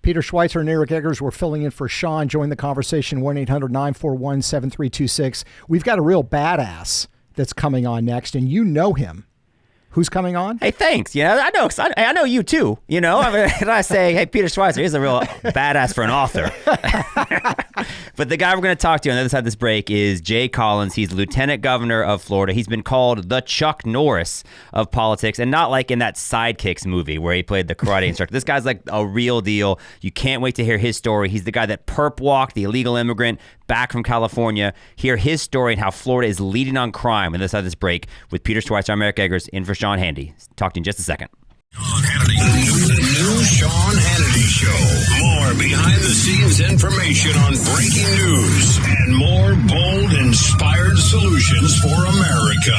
Peter Schweizer and Eric Eggers were filling in for Sean. Join the conversation, 1-800-941-7326. We've got a real badass that's coming on next, and you know him. Who's coming on? Hey, thanks. Yeah, I know. I know you too. You know, I say, hey, Peter Schweizer, he's a real badass for an author. But the guy we're going to talk to on the other side of this break is Jay Collins. He's Lieutenant Governor of Florida. He's been called the Chuck Norris of politics, and not like in that Sidekicks movie where he played the karate instructor. This guy's like a real deal. You can't wait to hear his story. He's the guy that perp walked the illegal immigrant back from California. Hear his story and how Florida is leading on crime on this side of this break with Peter Schweizer. I'm Eric Eggers in for Sean Hannity. Talk to you in just a second. Sean Hannity. The new Sean Hannity Show. More behind-the-scenes information on breaking news and more bold, inspired solutions for America.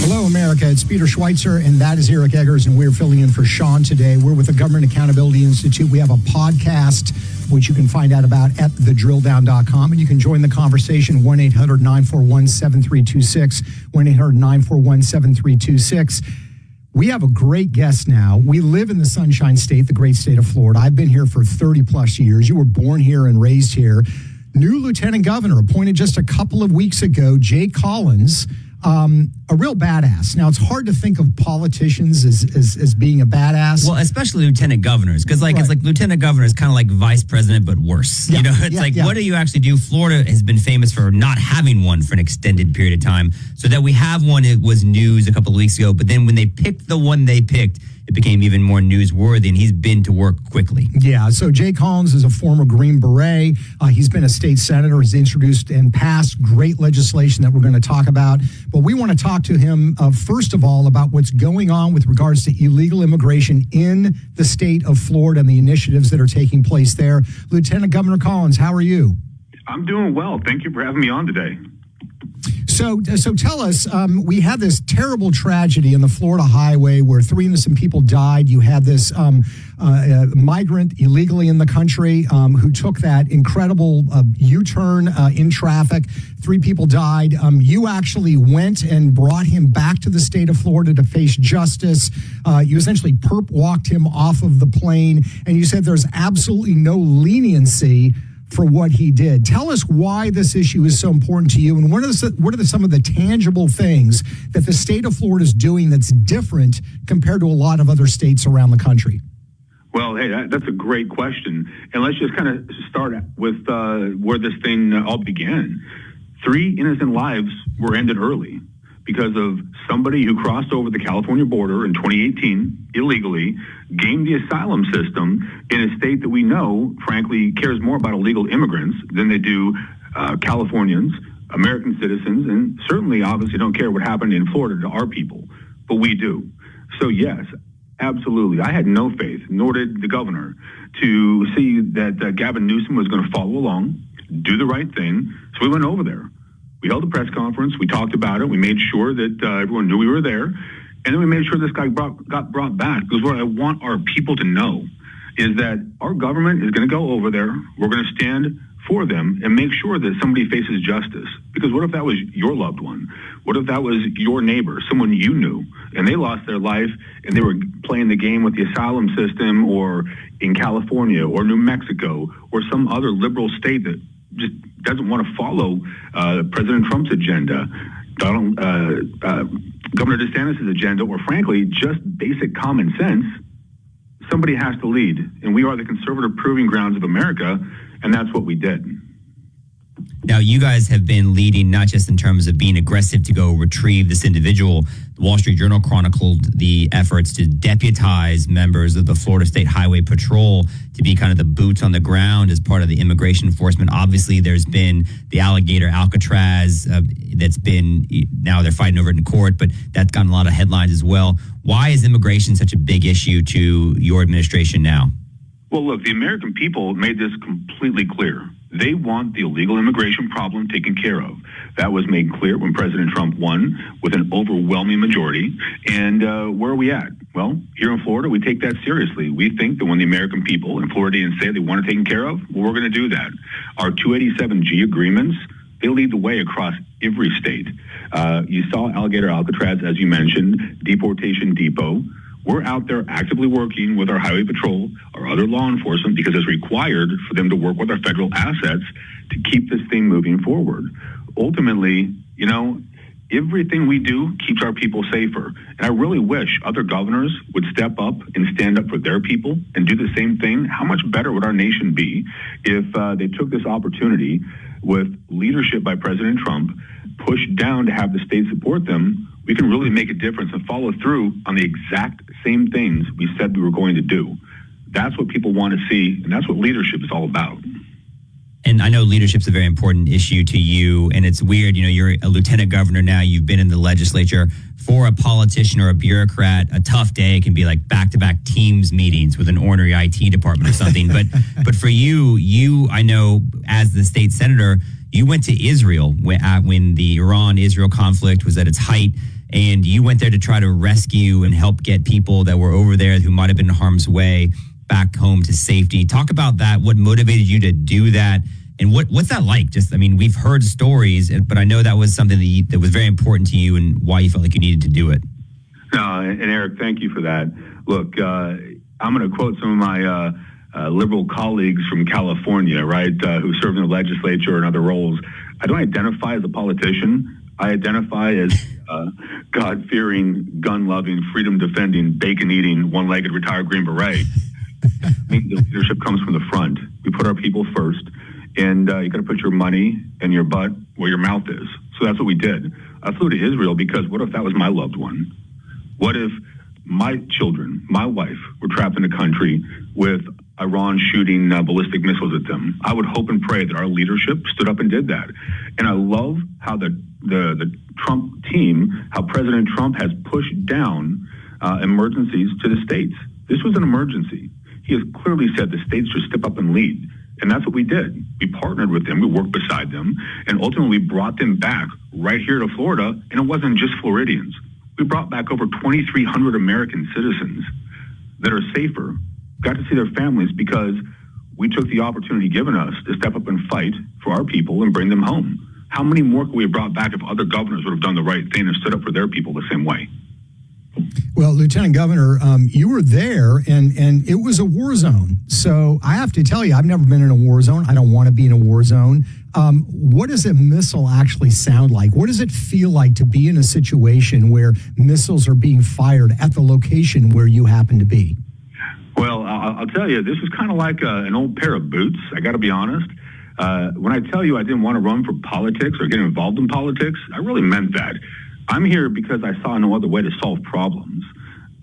Hello, America. It's Peter Schweizer, and that is Eric Eggers, and we're filling in for Sean today. We're with the Government Accountability Institute. We have a podcast, which you can find out about at thedrilldown.com, and you can join the conversation, 1-800-941-7326, 1-800-941-7326. We have a great guest now. We live in the Sunshine State, the great state of Florida. I've been here for 30-plus years. You were born here and raised here. New Lieutenant Governor appointed just a couple of weeks ago, Jay Collins, a real badass. Now, it's hard to think of politicians as being a badass. Well, especially lieutenant governors, because it's like lieutenant governor is kind of like vice president, but worse. Yeah, you know, it's what do you actually do? Florida has been famous for not having one for an extended period of time. So that we have one, it was news a couple of weeks ago. But then when they picked the one they picked, it became even more newsworthy, and he's been to work quickly. Yeah, so Jay Collins is a former Green Beret. He's been a state senator. He's introduced and passed great legislation that we're going to talk about. But we want to talk to him, first of all, about what's going on with regards to illegal immigration in the state of Florida and the initiatives that are taking place there. Lieutenant Governor Collins, how are you? I'm doing well. Thank you for having me on today. So tell us, we had this terrible tragedy in the Florida highway where 3 innocent people died. You had this migrant illegally in the country who took that incredible U-turn in traffic. 3 people died. You actually went and brought him back to the state of Florida to face justice. You essentially perp walked him off of the plane, and you said there's absolutely no leniency for what he did. Tell us why this issue is so important to you, and what are some of the tangible things that the state of Florida is doing that's different compared to a lot of other states around the country? Well, hey, that's a great question. And let's just kind of start with where this thing all began. 3 innocent lives were ended early because of somebody who crossed over the California border in 2018 illegally, gamed the asylum system in a state that we know, frankly, cares more about illegal immigrants than they do Californians, American citizens, and certainly obviously don't care what happened in Florida to our people, but we do. So yes, absolutely. I had no faith, nor did the governor, to see that Gavin Newsom was going to follow along, do the right thing. So we went over there. We held a press conference. We talked about it. We made sure that everyone knew we were there. And then we made sure this guy got brought back. Because what I want our people to know is that our government is going to go over there. We're going to stand for them and make sure that somebody faces justice. Because what if that was your loved one? What if that was your neighbor, someone you knew, and they lost their life and they were playing the game with the asylum system, or in California or New Mexico or some other liberal state that just doesn't want to follow President Trump's agenda, Governor DeSantis' agenda, or frankly, just basic common sense. Somebody has to lead, and we are the conservative proving grounds of America, and that's what we did. Now, you guys have been leading not just in terms of being aggressive to go retrieve this individual. The Wall Street Journal chronicled the efforts to deputize members of the Florida State Highway Patrol to be kind of the boots on the ground as part of the immigration enforcement. Obviously, there's been the alligator Alcatraz that's been, now they're fighting over it in court, but that's gotten a lot of headlines as well. Why is immigration such a big issue to your administration now? Well, look, the American people made this completely clear. They want the illegal immigration problem taken care of. That was made clear when President Trump won with an overwhelming majority. And where are we at? Well, here in Florida, we take that seriously. We think that when the American people and Floridians say they want it taken care of, well, we're going to do that. Our 287G agreements, they lead the way across every state. You saw Alligator Alcatraz, as you mentioned, Deportation Depot. We're out there actively working with our highway patrol, our other law enforcement, because it's required for them to work with our federal assets to keep this thing moving forward. Ultimately, everything we do keeps our people safer. And I really wish other governors would step up and stand up for their people and do the same thing. How much better would our nation be if they took this opportunity with leadership by President Trump, pushed down to have the state support them? We can really make a difference and follow through on the exact same things we said we were going to do. That's what people want to see, and that's what leadership is all about. And I know leadership's a very important issue to you, and it's weird, you're a lieutenant governor now, you've been in the legislature. For a politician or a bureaucrat, a tough day can be like back-to-back Teams meetings with an ornery IT department or something. But for you, I know as the state senator, you went to Israel when the Iran-Israel conflict was at its height, and you went there to try to rescue and help get people that were over there who might have been in harm's way back home to safety. Talk about that. What motivated you to do that? And what's that like? We've heard stories, but I know that was something that was very important to you and why you felt like you needed to do it. And Eric, thank you for that. Look, I'm going to quote some of my liberal colleagues from California, right, who serve in the legislature and other roles. I don't identify as a politician. I identify as God-fearing, gun-loving, freedom-defending, bacon-eating, one-legged retired Green Beret. I mean, the leadership comes from the front. We put our people first, and you got to put your money and your butt where your mouth is. So that's what we did. I flew to Israel because what if that was my loved one? What if my children, my wife, were trapped in a country with Iran shooting ballistic missiles at them? I would hope and pray that our leadership stood up and did that. And I love how the Trump team, how President Trump has pushed down emergencies to the states. This was an emergency. He has clearly said the states should step up and lead. And that's what we did. We partnered with them. We worked beside them. And ultimately, we brought them back right here to Florida. And it wasn't just Floridians. We brought back over 2,300 American citizens that are safer, got to see their families because we took the opportunity given us to step up and fight for our people and bring them home. How many more could we have brought back if other governors would have done the right thing and stood up for their people the same way? Well, Lieutenant Governor, you were there, and it was a war zone. So I have to tell you, I've never been in a war zone. I don't want to be in a war zone. What does a missile actually sound like? What does it feel like to be in a situation where missiles are being fired at the location where you happen to be? Well, I'll tell you, this is kind of like an old pair of boots. I got to be honest. When I tell you I didn't want to run for politics or get involved in politics, I really meant that. I'm here because I saw no other way to solve problems.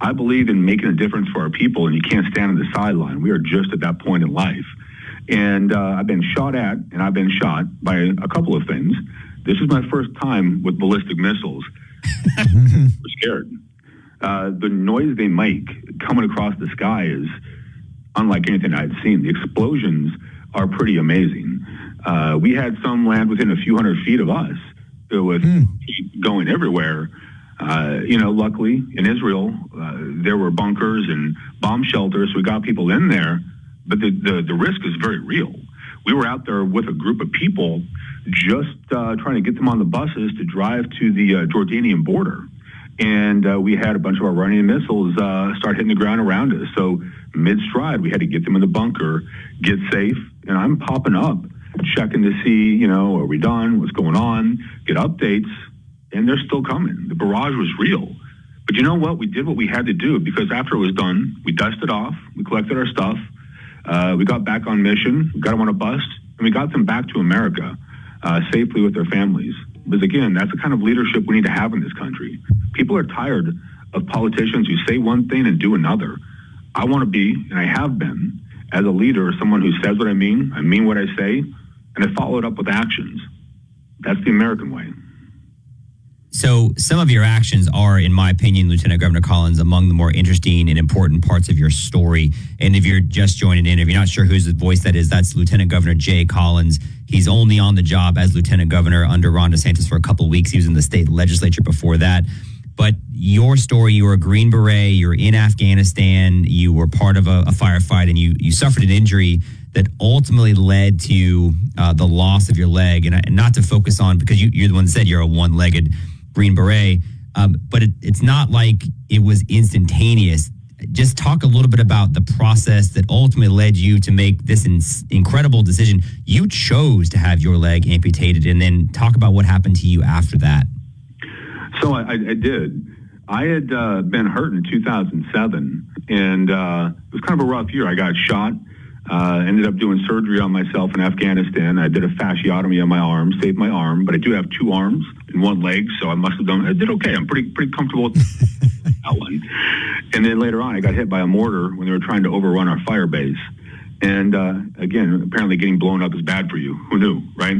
I believe in making a difference for our people, and you can't stand on the sideline. We are just at that point in life. And I've been shot at, and I've been shot by a couple of things. This is my first time with ballistic missiles. We're scared. The noise they make coming across the sky is unlike anything I'd seen. The explosions are pretty amazing. We had some land within a few hundred feet of us with going everywhere. Luckily in Israel, there were bunkers and bomb shelters. So we got people in there, but the risk is very real. We were out there with a group of people just trying to get them on the buses to drive to the Jordanian border. And we had a bunch of Iranian missiles start hitting the ground around us. So mid-stride, we had to get them in the bunker, get safe. And I'm popping up, checking to see, are we done? What's going on? Get updates. And they're still coming. The barrage was real. But you know what? We did what we had to do because after it was done, we dusted off. We collected our stuff. We got back on mission. We got them on a bus. And we got them back to America safely with their families. Because again, that's the kind of leadership we need to have in this country. People are tired of politicians who say one thing and do another. I want to be, and I have been, as a leader, someone who says what I mean what I say, and I follow it up with actions. That's the American way. So some of your actions are, in my opinion, Lieutenant Governor Collins, among the more interesting and important parts of your story. And if you're just joining in, if you're not sure whose voice that is, that's Lieutenant Governor Jay Collins. He's only on the job as Lieutenant Governor under Ron DeSantis for a couple of weeks. He was in the state legislature before that. But your story, you were a Green Beret, you're in Afghanistan, you were part of a firefight, and you suffered an injury that ultimately led to the loss of your leg. And not to focus on, because you're the one that said you're a one-legged Green Beret, but it's not like it was instantaneous. Just talk a little bit about the process that ultimately led you to make this incredible decision. You chose to have your leg amputated, and then talk about what happened to you after that. So I did. I had been hurt in 2007, and it was kind of a rough year. I got shot, ended up doing surgery on myself in Afghanistan. I did a fasciotomy on my arm, saved my arm, but I do have two arms and one leg, so I did okay. I'm pretty comfortable with that one. And then later on, I got hit by a mortar when they were trying to overrun our fire base. And again, apparently getting blown up is bad for you. Who knew, right?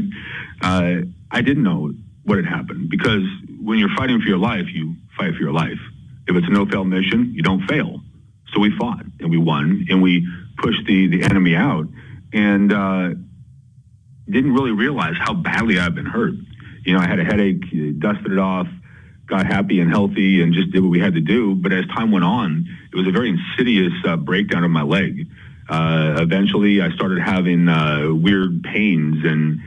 I didn't know what had happened, because when you're fighting for your life, you fight for your life. If it's a no-fail mission, you don't fail. So we fought, and we won, and we pushed the enemy out, and didn't really realize how badly I'd been hurt. You know, I had a headache, dusted it off, got happy and healthy, and just did what we had to do. But as time went on, it was a very insidious breakdown of my leg. Eventually, I started having weird pains, and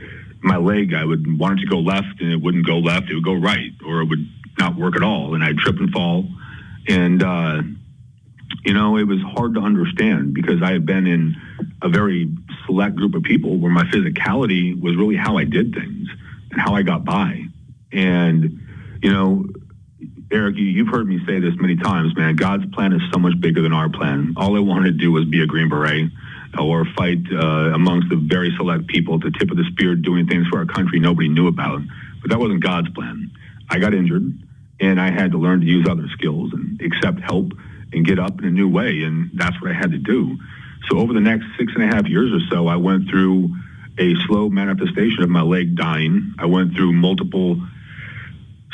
my leg, I would want it to go left, and it wouldn't go left. It would go right, or it would not work at all, and I'd trip and fall. And, you know, it was hard to understand, because I had been in a very select group of people where my physicality was really how I did things and how I got by. And, you know, Eric, you've heard me say this many times, man. God's plan is so much bigger than our plan. All I wanted to do was be a Green Beret or fight amongst the very select people at the tip of the spear doing things for our country nobody knew about. But that wasn't God's plan. I got injured, and I had to learn to use other skills and accept help and get up in a new way, and that's what I had to do. So over the next 6.5 years or so, I went through a slow manifestation of my leg dying. I went through multiple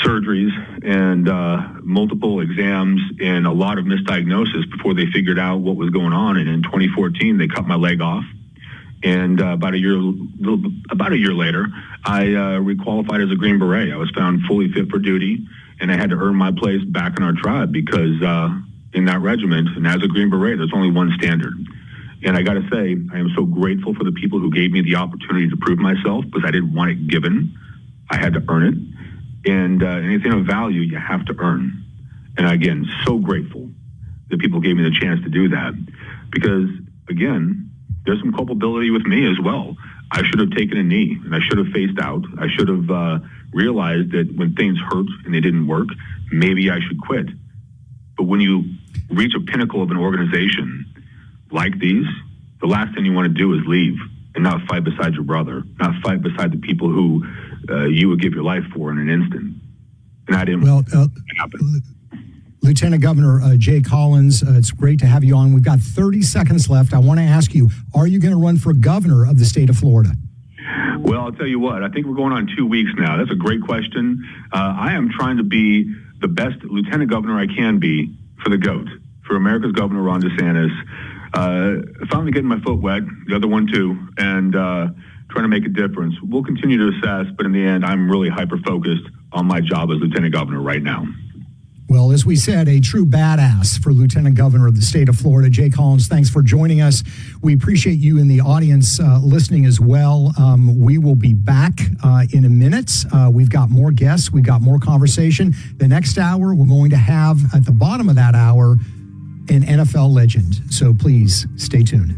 surgeries and multiple exams and a lot of misdiagnosis before they figured out what was going on. And in 2014, they cut my leg off. And about a year later, I requalified as a Green Beret. I was found fully fit for duty, and I had to earn my place back in our tribe, because in that regiment, and as a Green Beret, there's only one standard. And I got to say, I am so grateful for the people who gave me the opportunity to prove myself, because I didn't want it given. I had to earn it. And anything of value, you have to earn. And again, so grateful that people gave me the chance to do that, because, again, there's some culpability with me as well. I should have taken a knee, and I should have faced out. I should have realized that when things hurt and they didn't work, maybe I should quit. But when you reach a pinnacle of an organization like these, the last thing you want to do is leave and not fight beside your brother, not fight beside the people who you would give your life for in an instant. And I didn't want that to happen. Lieutenant Governor Jay Collins, it's great to have you on. We've got 30 seconds left. I want to ask you, are you going to run for governor of the state of Florida? Well, I'll tell you what, I think we're going on 2 weeks now. That's a great question. I am trying to be the best lieutenant governor I can be for the GOAT, for America's Governor Ron DeSantis. Finally getting my foot wet, the other one too, and trying to make a difference. We'll continue to assess, but in the end, I'm really hyper-focused on my job as lieutenant governor right now. Well, as we said, a true badass for Lieutenant Governor of the state of Florida. Jay Collins, thanks for joining us. We appreciate you in the audience listening as well. We will be back in a minute. We've got more guests. We've got more conversation. The next hour, we're going to have, at the bottom of that hour, an NFL legend. So please stay tuned.